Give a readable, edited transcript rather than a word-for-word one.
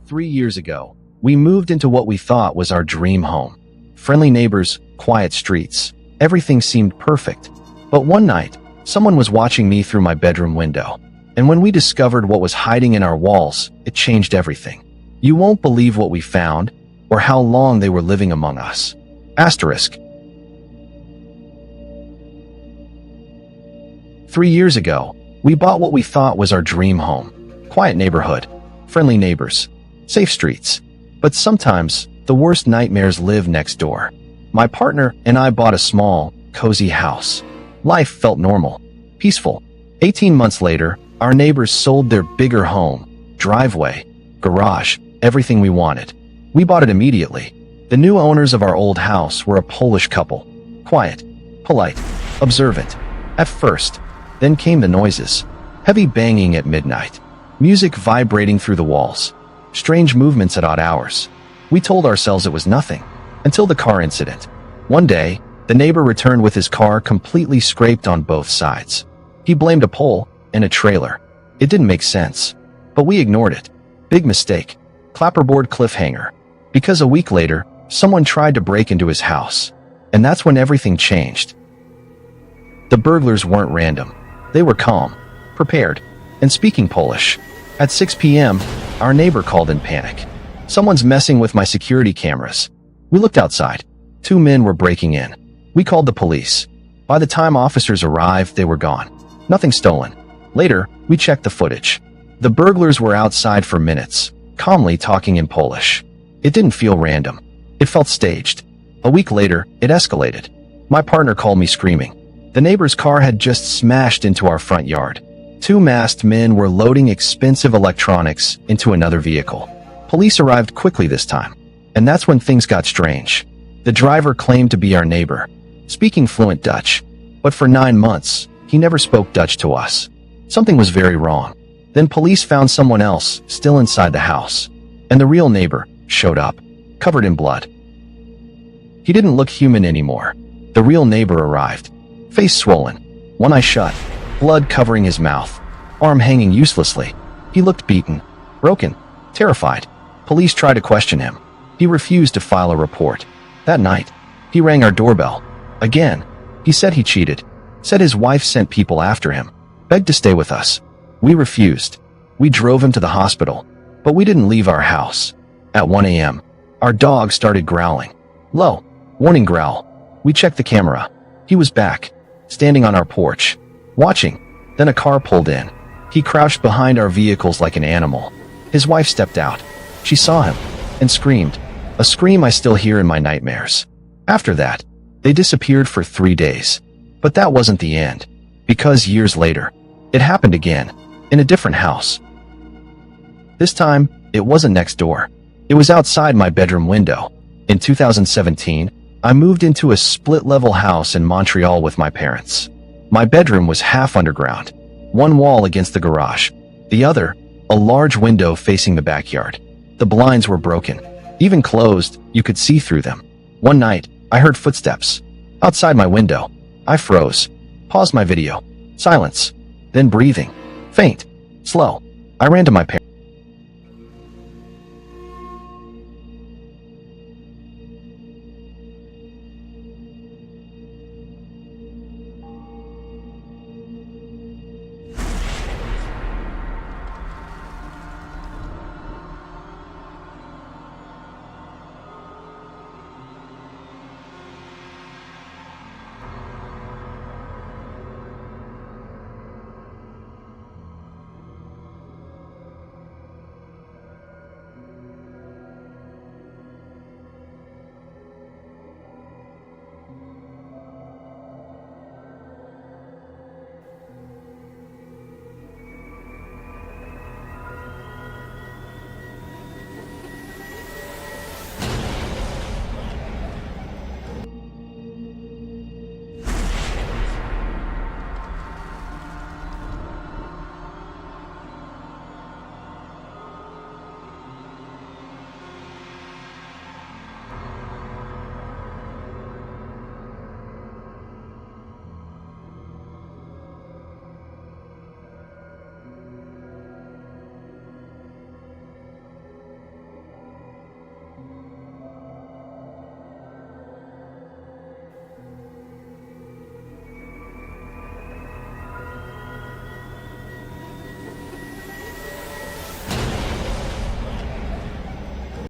3 years ago, we moved into what we thought was our dream home. Friendly neighbors, quiet streets. Everything seemed perfect. But one night, someone was watching me through my bedroom window. And when we discovered what was hiding in our walls, it changed everything. You won't believe what we found, or how long they were living among us. Asterisk. 3 years ago, we bought what we thought was our dream home. Quiet neighborhood, friendly neighbors, safe streets. But sometimes, the worst nightmares live next door. My partner and I bought a small, cozy house. Life felt normal, peaceful. 18 months later, our neighbors sold their bigger home, driveway, garage, everything we wanted. We bought it immediately. The new owners of our old house were a Polish couple. Quiet, polite, observant. At first, then came the noises. Heavy banging at midnight. Music vibrating through the walls. Strange movements at odd hours. We told ourselves it was nothing, until the car incident. One day, the neighbor returned with his car completely scraped on both sides. He blamed a pole and a trailer. It didn't make sense, but we ignored it. Big mistake. Clapperboard cliffhanger. Because a week later, someone tried to break into his house. And that's when everything changed. The burglars weren't random. They were calm, prepared, and speaking Polish. At 6 p.m., our neighbor called in panic. Someone's messing with my security cameras. We looked outside. 2 men were breaking in. We called the police. By the time officers arrived, they were gone. Nothing stolen. Later, we checked the footage. The burglars were outside for minutes, calmly talking in Polish. It didn't feel random. It felt staged. A week later, it escalated. My partner called me screaming. The neighbor's car had just smashed into our front yard. 2 masked men were loading expensive electronics into another vehicle. Police arrived quickly this time. And that's when things got strange. The driver claimed to be our neighbor, speaking fluent Dutch. But for 9 months, he never spoke Dutch to us. Something was very wrong. Then police found someone else still inside the house. And the real neighbor showed up, covered in blood. He didn't look human anymore. The real neighbor arrived. Face swollen, one eye shut, blood covering his mouth, arm hanging uselessly. He looked beaten, broken, terrified. Police tried to question him. He refused to file a report. That night, he rang our doorbell. Again, he said he cheated, said his wife sent people after him, begged to stay with us. We refused. We drove him to the hospital, but we didn't leave our house. At 1 a.m., our dog started growling. Low, warning growl. We checked the camera. He was back, standing on our porch, watching. Then a car pulled in. He crouched behind our vehicles like an animal. His wife stepped out. She saw him and screamed, a scream I still hear in my nightmares. After that, they disappeared for 3 days. But that wasn't the end, because years later, it happened again, in a different house. This time, it wasn't next door. It was outside my bedroom window. In 2017, I moved into a split-level house in Montreal with my parents. My bedroom was half underground, one wall against the garage, the other, a large window facing the backyard. The blinds were broken. Even closed, you could see through them. One night, I heard footsteps. Outside my window, I froze, paused my video. Silence. Then breathing. Faint. Slow. I ran to my parents.